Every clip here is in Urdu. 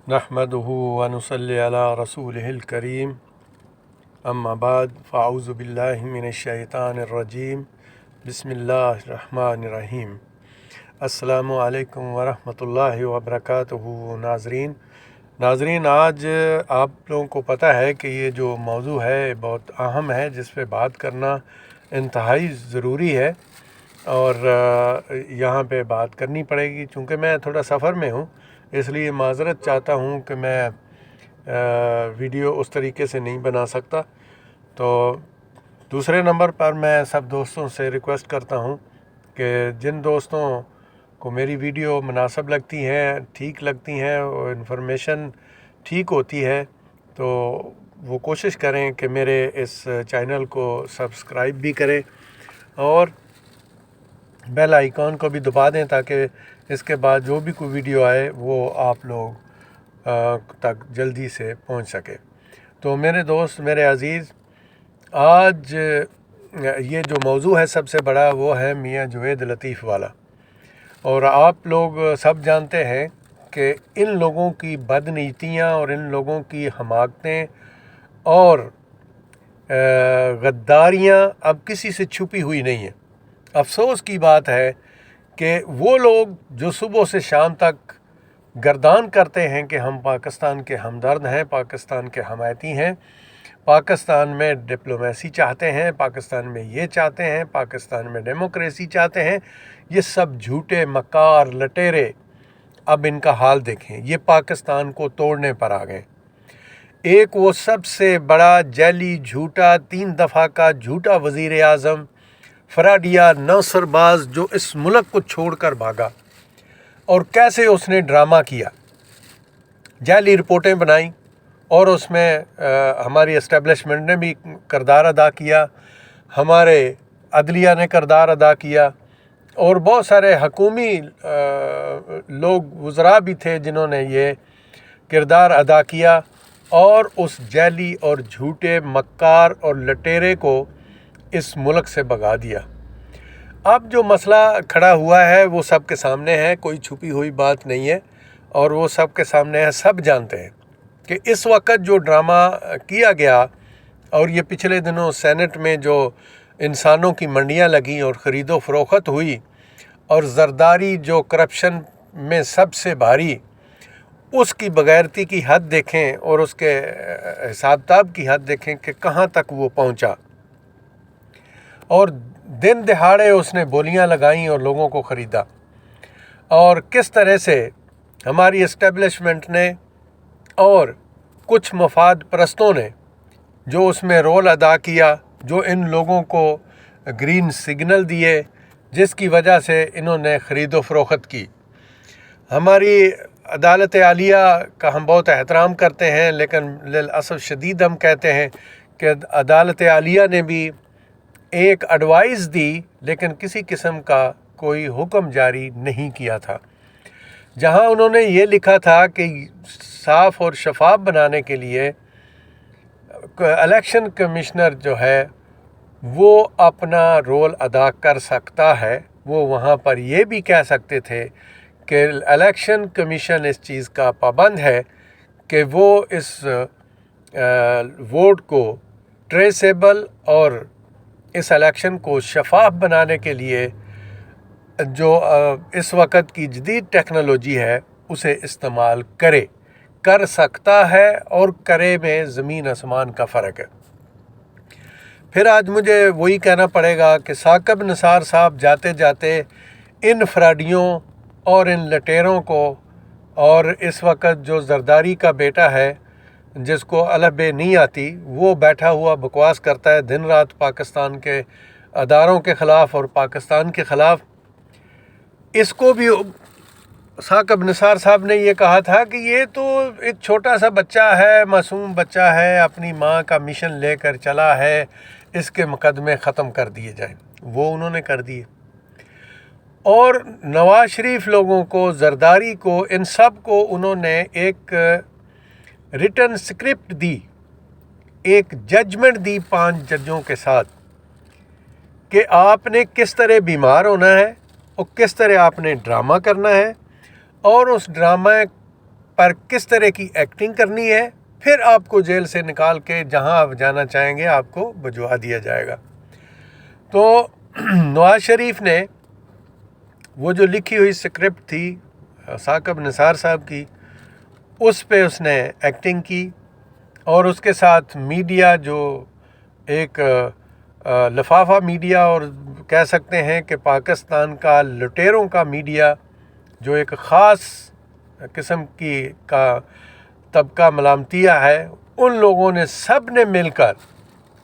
نحمدہ ونصلی علی رسولہ الکریم اما بعد فاعوذ باللہ من الشیطان الرجیم بسم اللہ الرحمن الرحیم۔ السلام علیکم ورحمۃ اللہ وبرکاتہ۔ ناظرین، آج آپ لوگوں کو پتہ ہے کہ یہ جو موضوع ہے بہت اہم ہے، جس پہ بات کرنا انتہائی ضروری ہے اور یہاں پہ بات کرنی پڑے گی۔ چونکہ میں تھوڑا سفر میں ہوں، اس لیے معذرت چاہتا ہوں کہ میں ویڈیو اس طریقے سے نہیں بنا سکتا۔ تو دوسرے نمبر پر میں سب دوستوں سے ریکویسٹ کرتا ہوں کہ جن دوستوں کو میری ویڈیو مناسب لگتی ہیں، ٹھیک لگتی ہیں اور انفارمیشن ٹھیک ہوتی ہے، تو وہ کوشش کریں کہ میرے اس چینل کو سبسکرائب بھی کریں اور بیل آئیکن کو بھی دبا دیں تاکہ اس کے بعد جو بھی کوئی ویڈیو آئے وہ آپ لوگ تک جلدی سے پہنچ سکے۔ تو میرے دوست، میرے عزیز، آج یہ جو موضوع ہے سب سے بڑا، وہ ہے میاں جوید لطیف والا۔ اور آپ لوگ سب جانتے ہیں کہ ان لوگوں کی بدنیتیاں اور ان لوگوں کی حماقتیں اور غداریاں اب کسی سے چھپی ہوئی نہیں ہیں۔ افسوس کی بات ہے کہ وہ لوگ جو صبح سے شام تک گردان کرتے ہیں کہ ہم پاکستان کے ہمدرد ہیں، پاکستان کے حمایتی ہیں، پاکستان میں ڈپلومیسی چاہتے ہیں، پاکستان میں یہ چاہتے ہیں، پاکستان میں ڈیموکریسی چاہتے ہیں، یہ سب جھوٹے مکار لٹیرے اب ان کا حال دیکھیں۔ یہ پاکستان کو توڑنے پر آ گئے۔ ایک وہ سب سے بڑا جعلی جھوٹا 3 دفعہ کا جھوٹا وزیر اعظم فراڈیا نوسر باز جو اس ملک کو چھوڑ کر بھاگا، اور کیسے اس نے ڈرامہ کیا، جعلی رپورٹیں بنائیں، اور اس میں ہماری اسٹیبلشمنٹ نے بھی کردار ادا کیا، ہمارے عدلیہ نے کردار ادا کیا، اور بہت سارے حکومی لوگ وزراء بھی تھے جنہوں نے یہ کردار ادا کیا اور اس جعلی اور جھوٹے مکار اور لٹیرے کو اس ملک سے بھگا دیا۔ اب جو مسئلہ کھڑا ہوا ہے وہ سب کے سامنے ہے، کوئی چھپی ہوئی بات نہیں ہے، اور وہ سب کے سامنے ہے۔ سب جانتے ہیں کہ اس وقت جو ڈرامہ کیا گیا، اور یہ پچھلے دنوں سینٹ میں جو انسانوں کی منڈیاں لگیں اور خرید و فروخت ہوئی، اور زرداری جو کرپشن میں سب سے بھاری، اس کی بغیرتی کی حد دیکھیں اور اس کے حساب کتاب کی حد دیکھیں کہ کہاں تک وہ پہنچا۔ اور دن دہاڑے اس نے بولیاں لگائیں اور لوگوں کو خریدا، اور کس طرح سے ہماری اسٹیبلشمنٹ نے اور کچھ مفاد پرستوں نے جو اس میں رول ادا کیا، جو ان لوگوں کو گرین سگنل دیے، جس کی وجہ سے انہوں نے خرید و فروخت کی۔ ہماری عدالت عالیہ کا ہم بہت احترام کرتے ہیں، لیکن للاسف شدید ہم کہتے ہیں کہ عدالت عالیہ نے بھی ایک ایڈوائز دی، لیکن کسی قسم کا کوئی حکم جاری نہیں کیا تھا۔ جہاں انہوں نے یہ لکھا تھا کہ صاف اور شفاف بنانے کے لیے الیکشن کمشنر جو ہے وہ اپنا رول ادا کر سکتا ہے، وہ وہاں پر یہ بھی کہہ سکتے تھے کہ الیکشن کمیشن اس چیز کا پابند ہے کہ وہ اس ووٹ کو ٹریسیبل اور اس الیکشن کو شفاف بنانے کے لیے جو اس وقت کی جدید ٹیکنالوجی ہے اسے استعمال کر سکتا ہے، اور کرے میں زمین آسمان کا فرق ہے۔ پھر آج مجھے وہی کہنا پڑے گا کہ ثاقب نثار صاحب جاتے جاتے ان فراڈیوں اور ان لٹیروں کو، اور اس وقت جو زرداری کا بیٹا ہے جس کو الف بے نہیں آتی، وہ بیٹھا ہوا بکواس کرتا ہے دن رات پاکستان کے اداروں کے خلاف اور پاکستان کے خلاف۔ اس کو بھی ثاقب نثار صاحب نے یہ کہا تھا کہ یہ تو ایک چھوٹا سا بچہ ہے، معصوم بچہ ہے، اپنی ماں کا مشن لے کر چلا ہے، اس کے مقدمے ختم کر دیے جائیں۔ وہ انہوں نے کر دیے، اور نواز شریف لوگوں کو، زرداری کو، ان سب کو انہوں نے ایک ریٹن سکرپٹ دی، ایک ججمنٹ دی 5 ججوں کے ساتھ کہ آپ نے کس طرح بیمار ہونا ہے اور کس طرح آپ نے ڈرامہ کرنا ہے، اور اس ڈرامہ پر کس طرح کی ایکٹنگ کرنی ہے، پھر آپ کو جیل سے نکال کے جہاں آپ جانا چاہیں گے آپ کو بھجوا دیا جائے گا۔ تو نواز شریف نے وہ جو لکھی ہوئی اسکرپٹ تھی ثاقب نثار صاحب کی، اس پہ اس نے ایکٹنگ کی، اور اس کے ساتھ میڈیا جو ایک لفافہ میڈیا اور کہہ سکتے ہیں کہ پاکستان کا لٹیروں کا میڈیا، جو ایک خاص قسم کا طبقہ ملامتیہ ہے، ان لوگوں نے سب نے مل کر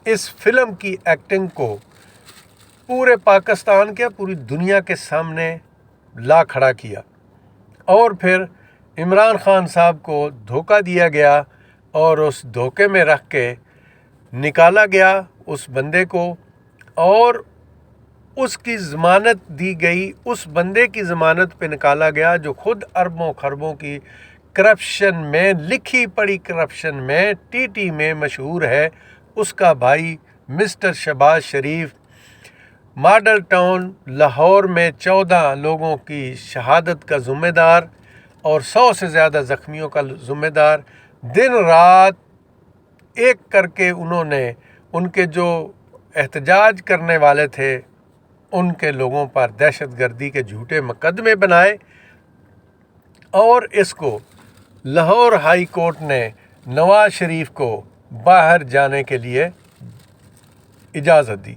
اس فلم کی ایکٹنگ کو پورے پاکستان کے پوری دنیا کے سامنے لا کھڑا کیا، اور پھر عمران خان صاحب کو دھوکہ دیا گیا اور اس دھوکے میں رکھ کے نکالا گیا اس بندے کو، اور اس کی ضمانت دی گئی، اس بندے کی ضمانت پہ نکالا گیا جو خود اربوں خربوں کی کرپشن میں، لکھی پڑھی کرپشن میں، ٹی ٹی میں مشہور ہے۔ اس کا بھائی مسٹر شہباز شریف ماڈل ٹاؤن لاہور میں 14 لوگوں کی شہادت کا ذمہ دار اور 100 سے زیادہ زخمیوں کا ذمہ دار، دن رات ایک کر کے انہوں نے ان کے جو احتجاج کرنے والے تھے ان کے لوگوں پر دہشت گردی کے جھوٹے مقدمے بنائے، اور اس کو لاہور ہائی کورٹ نے نواز شریف کو باہر جانے کے لیے اجازت دی۔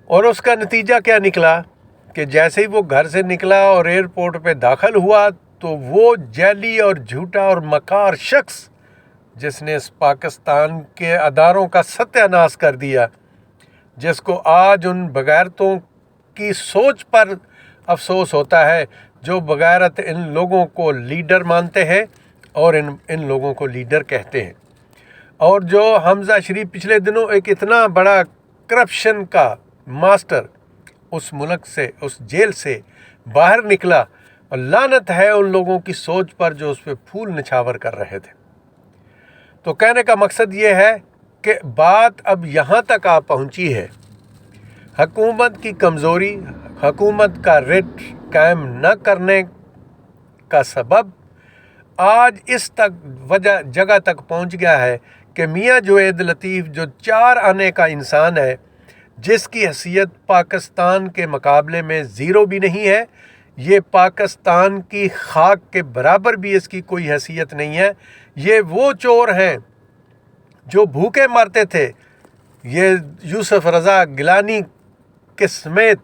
اور اس کا نتیجہ کیا نکلا کہ جیسے ہی وہ گھر سے نکلا اور ایئرپورٹ پہ داخل ہوا تو وہ جعلی اور جھوٹا اور مکار شخص جس نے اس پاکستان کے اداروں کا ستیہ ناش کر دیا، جس کو آج ان بغیرتوں کی سوچ پر افسوس ہوتا ہے جو بغیرت ان لوگوں کو لیڈر مانتے ہیں اور ان لوگوں کو لیڈر کہتے ہیں، اور جو حمزہ شریف پچھلے دنوں ایک اتنا بڑا کرپشن کا ماسٹر اس ملک سے، اس جیل سے باہر نکلا، اور لعنت ہے ان لوگوں کی سوچ پر جو اس پہ پھول نچھاور کر رہے تھے۔ تو کہنے کا مقصد یہ ہے کہ بات اب یہاں تک آ پہنچی ہے، حکومت کی کمزوری، حکومت کا رٹ قائم نہ کرنے کا سبب آج اس جگہ تک پہنچ گیا ہے کہ میاں جوید لطیف جو 4 آنے کا انسان ہے، جس کی حیثیت پاکستان کے مقابلے میں زیرو بھی نہیں ہے، یہ پاکستان کی خاک کے برابر بھی اس کی کوئی حیثیت نہیں ہے، یہ وہ چور ہیں جو بھوکے مرتے تھے، یہ یوسف رضا گیلانی کے سمیت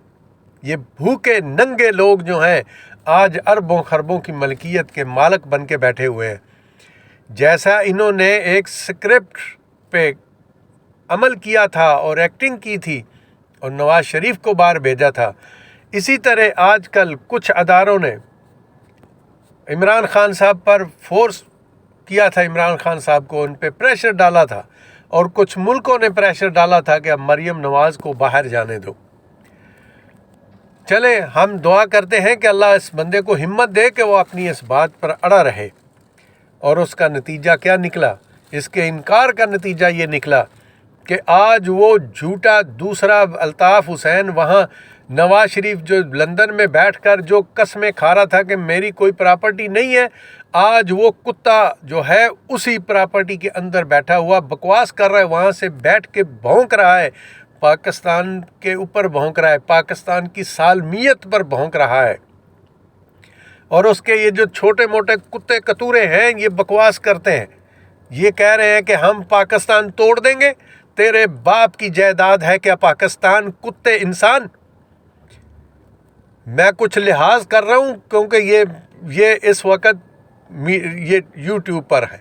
یہ بھوکے ننگے لوگ جو ہیں آج اربوں خربوں کی ملکیت کے مالک بن کے بیٹھے ہوئے ہیں۔ جیسا انہوں نے ایک سکرپٹ پہ عمل کیا تھا اور ایکٹنگ کی تھی اور نواز شریف کو باہر بھیجا تھا، اسی طرح آج کل کچھ اداروں نے عمران خان صاحب پر فورس کیا تھا، عمران خان صاحب کو ان پہ پریشر ڈالا تھا، اور کچھ ملکوں نے پریشر ڈالا تھا کہ اب مریم نواز کو باہر جانے دو۔ چلیں ہم دعا کرتے ہیں کہ اللہ اس بندے کو ہمت دے کہ وہ اپنی اس بات پر اڑا رہے، اور اس کا نتیجہ کیا نکلا؟ اس کے انکار کا نتیجہ یہ نکلا کہ آج وہ جھوٹا دوسرا الطاف حسین وہاں نواز شریف جو لندن میں بیٹھ کر جو قسمیں کھا رہا تھا کہ میری کوئی پراپرٹی نہیں ہے، آج وہ کتا جو ہے اسی پراپرٹی کے اندر بیٹھا ہوا بکواس کر رہا ہے، وہاں سے بیٹھ کے بھونک رہا ہے، پاکستان کے اوپر بھونک رہا ہے، پاکستان کی سالمیت پر بھونک رہا ہے، اور اس کے یہ جو چھوٹے موٹے کتے کتورے ہیں یہ بکواس کرتے ہیں، یہ کہہ رہے ہیں کہ ہم پاکستان توڑ دیں گے، تیرے باپ کی جائیداد ہے کیا پاکستان؟ کتے انسان، میں کچھ لحاظ کر رہا ہوں کیونکہ یہ اس وقت یہ یوٹیوب پر ہے،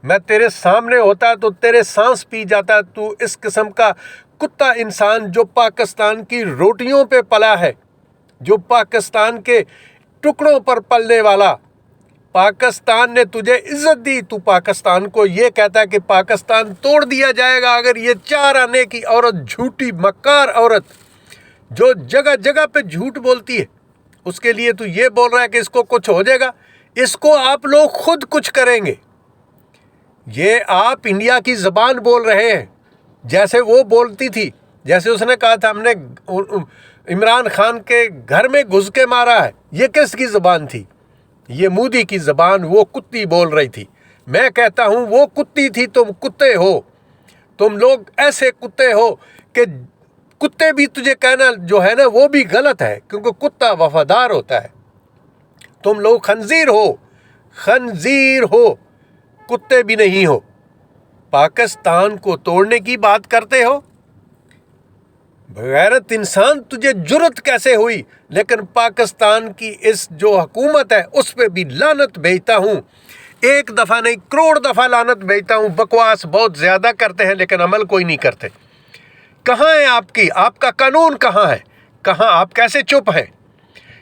میں تیرے سامنے ہوتا تو تیرے سانس پی جاتا، تو اس قسم کا کتا انسان جو پاکستان کی روٹیوں پہ پلا ہے، جو پاکستان کے ٹکڑوں پر پلنے والا، پاکستان نے تجھے عزت دی، تو پاکستان کو یہ کہتا ہے کہ پاکستان توڑ دیا جائے گا اگر یہ 4 آنے کی عورت، جھوٹی مکار عورت جو جگہ جگہ پہ جھوٹ بولتی ہے، اس کے لیے تو یہ بول رہا ہے کہ اس کو کچھ ہو جائے گا، اس کو آپ لوگ خود کچھ کریں گے۔ یہ آپ انڈیا کی زبان بول رہے ہیں جیسے وہ بولتی تھی، جیسے اس نے کہا تھا ہم نے عمران خان کے گھر میں گھس کے مارا ہے، یہ کس کی زبان تھی؟ یہ مودی کی زبان وہ کتی بول رہی تھی. میں کہتا ہوں وہ کتی تھی, تم کتے ہو. تم لوگ ایسے کتے ہو کہ کتے بھی تجھے کہنا جو ہے نا وہ بھی غلط ہے, کیونکہ کتا وفادار ہوتا ہے. تم لوگ خنزیر ہو, خنزیر ہو, کتے بھی نہیں ہو. پاکستان کو توڑنے کی بات کرتے ہو. بغیرت انسان, تجھے جرت کیسے ہوئی؟ لیکن پاکستان کی اس جو حکومت ہے اس پہ بھی لعنت بھیجتا ہوں. ایک دفعہ نہیں, کروڑ دفعہ لعنت بھیجتا ہوں. بکواس بہت زیادہ کرتے ہیں لیکن عمل کوئی نہیں کرتے. کہاں ہے آپ کا قانون کہاں ہے؟ کہاں آپ کیسے چپ ہیں؟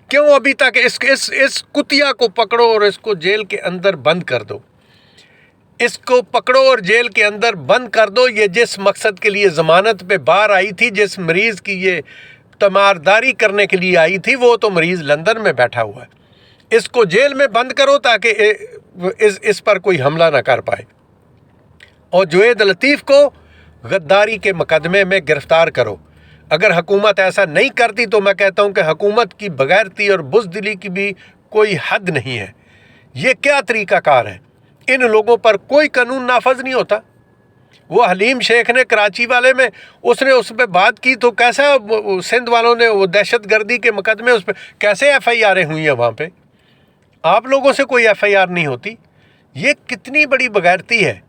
کیوں ابھی تک اس کتیا کو پکڑو اور اس کو جیل کے اندر بند کر دو. اس کو پکڑو اور جیل کے اندر بند کر دو. یہ جس مقصد کے لیے ضمانت پہ باہر آئی تھی, جس مریض کی یہ تمارداری کرنے کے لیے آئی تھی, وہ تو مریض لندن میں بیٹھا ہوا ہے. اس کو جیل میں بند کرو تاکہ اس پر کوئی حملہ نہ کر پائے. اور جوید لطیف کو غداری کے مقدمے میں گرفتار کرو. اگر حکومت ایسا نہیں کرتی تو میں کہتا ہوں کہ حکومت کی بغیرتی اور بزدلی کی بھی کوئی حد نہیں ہے. یہ کیا طریقہ کار ہے؟ ان لوگوں پر کوئی قانون نافذ نہیں ہوتا. وہ حلیم شیخ نے کراچی والے میں اس نے اس پہ بات کی تو کیسا سندھ والوں نے وہ دہشت گردی کے مقدمے اس پہ کیسے ایف آئی آریں ہوئی ہیں وہاں پہ؟ آپ لوگوں سے کوئی ایف آئی آر نہیں ہوتی. یہ کتنی بڑی بغیرتی ہے.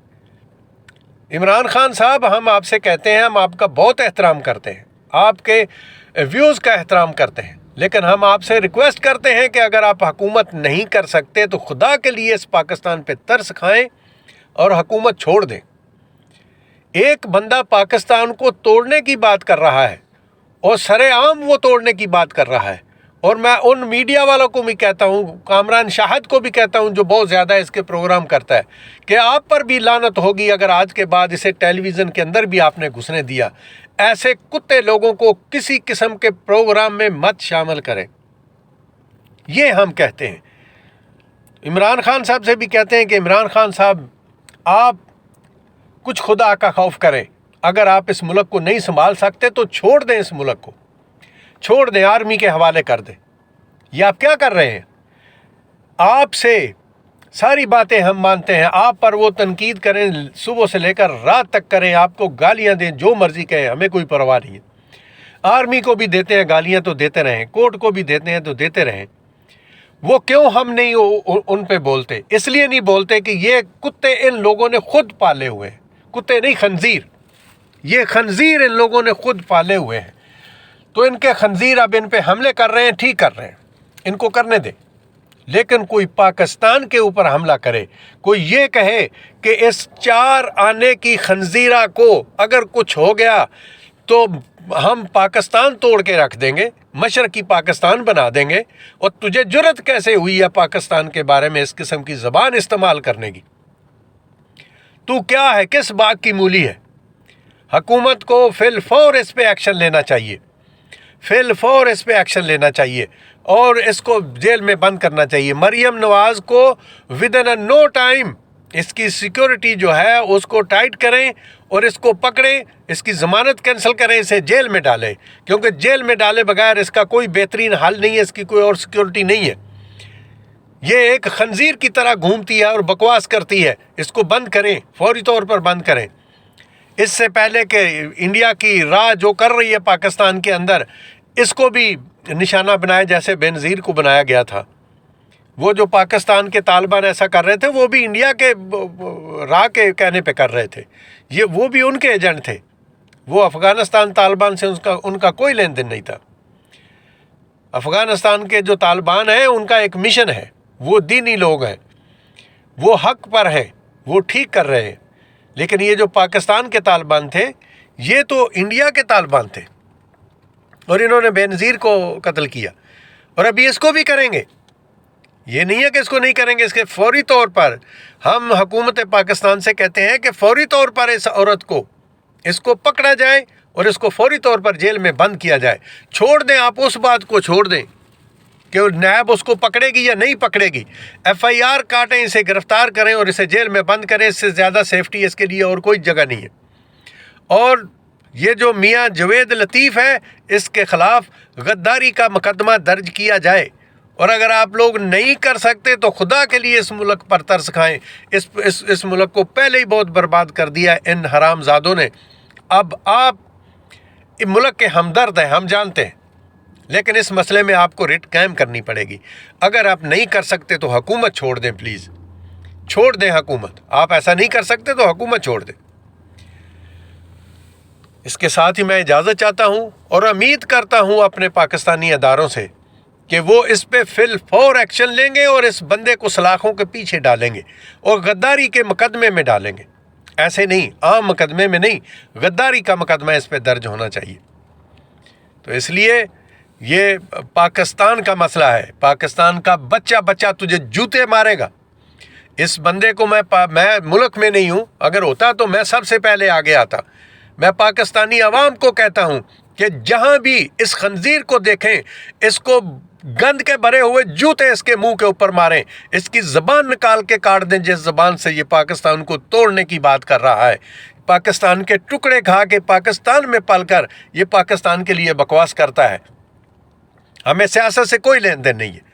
عمران خان صاحب, ہم آپ سے کہتے ہیں, ہم آپ کا بہت احترام کرتے ہیں, آپ کے ویوز کا احترام کرتے ہیں, لیکن ہم آپ سے ریکویسٹ کرتے ہیں کہ اگر آپ حکومت نہیں کر سکتے تو خدا کے لیے اس پاکستان پہ ترس کھائیں اور حکومت چھوڑ دیں. ایک بندہ پاکستان کو توڑنے کی بات کر رہا ہے اور سرے عام وہ توڑنے کی بات کر رہا ہے. اور میں ان میڈیا والوں کو بھی کہتا ہوں, کامران شاہد کو بھی کہتا ہوں جو بہت زیادہ اس کے پروگرام کرتا ہے, کہ آپ پر بھی لعنت ہوگی اگر آج کے بعد اسے ٹیلی ویژن کے اندر بھی آپ نے گھسنے دیا. ایسے کتے لوگوں کو کسی قسم کے پروگرام میں مت شامل کریں. یہ ہم کہتے ہیں. عمران خان صاحب سے بھی کہتے ہیں کہ عمران خان صاحب, آپ کچھ خدا کا خوف کریں. اگر آپ اس ملک کو نہیں سنبھال سکتے تو چھوڑ دیں, اس ملک کو چھوڑ دیں, آرمی کے حوالے کر دیں. یہ آپ کیا کر رہے ہیں؟ آپ سے ساری باتیں ہم مانتے ہیں, آپ پر وہ تنقید کریں, صبح سے لے کر رات تک کریں, آپ کو گالیاں دیں, جو مرضی کہیں, ہمیں کوئی پرواہ نہیں ہے. آرمی کو بھی دیتے ہیں گالیاں تو دیتے رہیں, کورٹ کو بھی دیتے ہیں تو دیتے رہیں. وہ کیوں ہم نہیں ان پہ بولتے؟ اس لیے نہیں بولتے کہ یہ کتے ان لوگوں نے خود پالے ہوئے ہیں. کتے نہیں, خنزیر. یہ خنزیر ان لوگوں نے خود پالے ہوئے ہیں. تو ان کے خنزیر اب ان پہ حملے کر رہے ہیں, ٹھیک کر رہے ہیں, ان کو کرنے دیں. لیکن کوئی پاکستان کے اوپر حملہ کرے, کوئی یہ کہے کہ اس 4 آنے کی خنزیرہ کو اگر کچھ ہو گیا تو ہم پاکستان توڑ کے رکھ دیں گے, مشرقی پاکستان بنا دیں گے, اور تجھے جرت کیسے ہوئی ہے پاکستان کے بارے میں اس قسم کی زبان استعمال کرنے کی؟ تو کیا ہے, کس بات کی مولی ہے؟ حکومت کو فی الفور اس پہ ایکشن لینا چاہیے, فی الفور اس پہ ایکشن لینا چاہیے اور اس کو جیل میں بند کرنا چاہیے. مریم نواز کو ودن نو ٹائم اس کی سیکیورٹی جو ہے اس کو ٹائٹ کریں اور اس کو پکڑیں, اس کی ضمانت کینسل کریں, اسے جیل میں ڈالیں, کیونکہ جیل میں ڈالے بغیر اس کا کوئی بہترین حل نہیں ہے, اس کی کوئی اور سیکیورٹی نہیں ہے. یہ ایک خنزیر کی طرح گھومتی ہے اور بکواس کرتی ہے. اس کو بند کریں, فوری طور پر بند کریں. اس سے پہلے کہ انڈیا کی راہ جو کر رہی ہے پاکستان کے اندر, اس کو بھی نشانہ بنائے جیسے بینظیر کو بنایا گیا تھا. وہ جو پاکستان کے طالبان ایسا کر رہے تھے وہ بھی انڈیا کے راہ کے کہنے پہ کر رہے تھے. وہ بھی ان کے ایجنٹ تھے. وہ افغانستان طالبان سے ان کا کوئی لین دین نہیں تھا. افغانستان کے جو طالبان ہیں ان کا ایک مشن ہے, وہ دینی لوگ ہیں, وہ حق پر ہیں, وہ ٹھیک کر رہے ہیں. لیکن یہ جو پاکستان کے طالبان تھے یہ تو انڈیا کے طالبان تھے, اور انہوں نے بینظیر کو قتل کیا, اور ابھی اس کو بھی کریں گے. یہ نہیں ہے کہ اس کو نہیں کریں گے, اس کے فوری طور پر ہم حکومت پاکستان سے کہتے ہیں کہ فوری طور پر اس عورت کو, اس کو پکڑا جائے اور اس کو فوری طور پر جیل میں بند کیا جائے. چھوڑ دیں, آپ اس بات کو چھوڑ دیں کہ نیب اس کو پکڑے گی یا نہیں پکڑے گی. ایف آئی آر کاٹیں, اسے گرفتار کریں اور اسے جیل میں بند کریں. اس سے زیادہ سیفٹی اس کے لیے اور کوئی جگہ نہیں ہے. اور یہ جو میاں جوید لطیف ہے اس کے خلاف غداری کا مقدمہ درج کیا جائے اور اگر آپ لوگ نہیں کر سکتے تو خدا کے لیے اس ملک پر ترس کھائیں. اس ملک کو پہلے ہی بہت برباد کر دیا ہے ان حرام زادوں نے. اب آپ ملک کے ہمدرد ہیں، ہم جانتے ہیں، لیکن اس مسئلے میں آپ کو رٹ قائم کرنی پڑے گی. اگر آپ نہیں کر سکتے تو حکومت چھوڑ دیں، پلیز چھوڑ دیں حکومت. آپ ایسا نہیں کر سکتے تو حکومت چھوڑ دیں. اس کے ساتھ ہی میں اجازت چاہتا ہوں اور امید کرتا ہوں اپنے پاکستانی اداروں سے کہ وہ اس پہ فی الفور ایکشن لیں گے اور اس بندے کو سلاخوں کے پیچھے ڈالیں گے اور غداری کے مقدمے میں ڈالیں گے. ایسے نہیں، عام مقدمے میں نہیں، غداری کا مقدمہ اس پہ درج ہونا چاہیے. تو اس لیے یہ پاکستان کا مسئلہ ہے. پاکستان کا بچہ تجھے جوتے مارے گا. اس بندے کو میں ملک میں نہیں ہوں، اگر ہوتا تو میں سب سے پہلے آگے آتا. میں پاکستانی عوام کو کہتا ہوں کہ جہاں بھی اس خنزیر کو دیکھیں، اس کو گند کے بھرے ہوئے جوتے اس کے منہ کے اوپر ماریں، اس کی زبان نکال کے کاٹ دیں جس زبان سے یہ پاکستان کو توڑنے کی بات کر رہا ہے. پاکستان کے ٹکڑے کھا کے پاکستان میں پل کر یہ پاکستان کے لیے بکواس کرتا ہے. ہمیں سیاست سے کوئی لین دین نہیں ہے.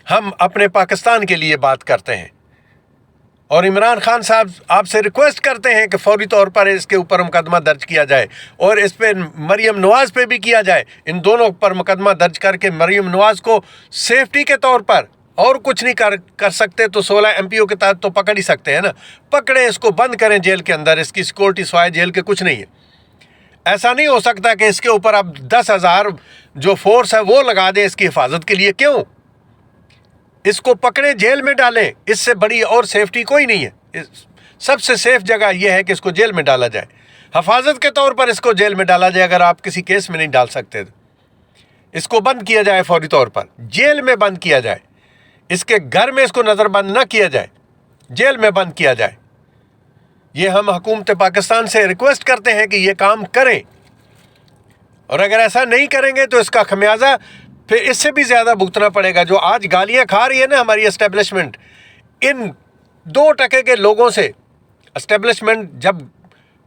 ہم اپنے پاکستان کے لیے بات کرتے ہیں. اور عمران خان صاحب آپ سے ریکویسٹ کرتے ہیں کہ فوری طور پر اس کے اوپر مقدمہ درج کیا جائے اور اس پہ مریم نواز پہ بھی کیا جائے. ان دونوں پر مقدمہ درج کر کے مریم نواز کو سیفٹی کے طور پر، اور کچھ نہیں کر سکتے تو 16 MPO کے تحت تو پکڑ ہی سکتے ہیں نا. پکڑے اس کو بند کریں جیل کے اندر. اس کی سیکورٹی سوائے جیل کے کچھ نہیں ہے. ایسا نہیں ہو سکتا کہ اس کے اوپر اب 10,000 جو فورس ہے وہ لگا دیں اس کی حفاظت کے لیے. کیوں؟ اس کو پکڑے جیل میں ڈالیں. اس سے بڑی اور سیفٹی کوئی نہیں ہے. سب سے سیف جگہ یہ ہے کہ اس کو جیل میں ڈالا جائے. حفاظت کے طور پر اس کو جیل میں ڈالا جائے. اگر آپ کسی کیس میں نہیں ڈال سکتے تو اس کو بند کیا جائے فوری طور پر. جیل میں بند کیا جائے. اس کے گھر میں اس کو نظر بند نہ کیا جائے، جیل میں بند کیا جائے. یہ ہم حکومت پاکستان سے ریکویسٹ کرتے ہیں کہ یہ کام کریں. اور اگر ایسا نہیں کریں گے تو اس کا خمیازہ پھر اس سے بھی زیادہ بھگتنا پڑے گا. جو آج گالیاں کھا رہی ہے نا ہماری اسٹیبلشمنٹ، ان 2% کے لوگوں سے. اسٹیبلشمنٹ جب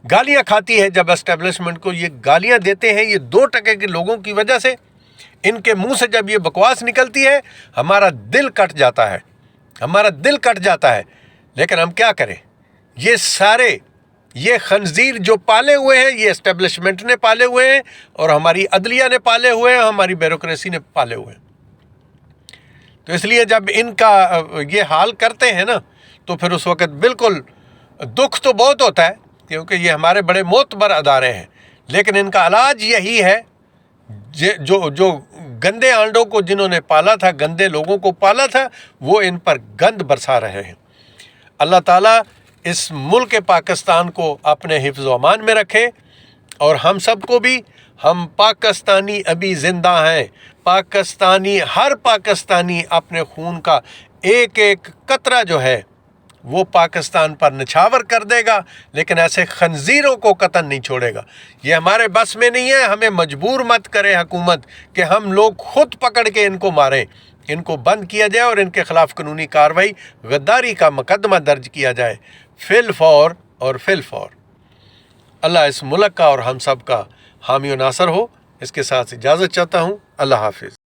گالیاں کھاتی ہے، جب اسٹیبلشمنٹ کو یہ گالیاں دیتے ہیں، یہ 2% کے لوگوں کی وجہ سے، ان کے منہ سے جب یہ بکواس نکلتی ہے ہمارا دل کٹ جاتا ہے. ہمارا دل کٹ جاتا ہے. لیکن ہم کیا کریں؟ یہ سارے یہ خنزیر جو پالے ہوئے ہیں، یہ اسٹیبلشمنٹ نے پالے ہوئے ہیں اور ہماری عدلیہ نے پالے ہوئے ہیں، ہماری بیوروکریسی نے پالے ہوئے ہیں. تو اس لیے جب ان کا یہ حال کرتے ہیں نا تو پھر اس وقت بالکل دکھ تو بہت ہوتا ہے، کیونکہ یہ ہمارے بڑے معتبر ادارے ہیں. لیکن ان کا علاج یہی ہے، جو گندے آنڈوں کو جنہوں نے پالا تھا، گندے لوگوں کو پالا تھا، وہ ان پر گند برسا رہے ہیں. اللہ تعالیٰ اس ملک پاکستان کو اپنے حفظ و امان میں رکھے اور ہم سب کو بھی. ہم پاکستانی ابھی زندہ ہیں. پاکستانی، ہر پاکستانی اپنے خون کا ایک ایک قطرہ جو ہے وہ پاکستان پر نچھاور کر دے گا، لیکن ایسے خنزیروں کو قطعاً نہیں چھوڑے گا. یہ ہمارے بس میں نہیں ہے. ہمیں مجبور مت کرے حکومت کہ ہم لوگ خود پکڑ کے ان کو ماریں. ان کو بند کیا جائے اور ان کے خلاف قانونی کارروائی، غداری کا مقدمہ درج کیا جائے فی الفور اور فی الفور. اللہ اس ملک کا اور ہم سب کا حامی و ناصر ہو. اس کے ساتھ اجازت چاہتا ہوں. اللہ حافظ.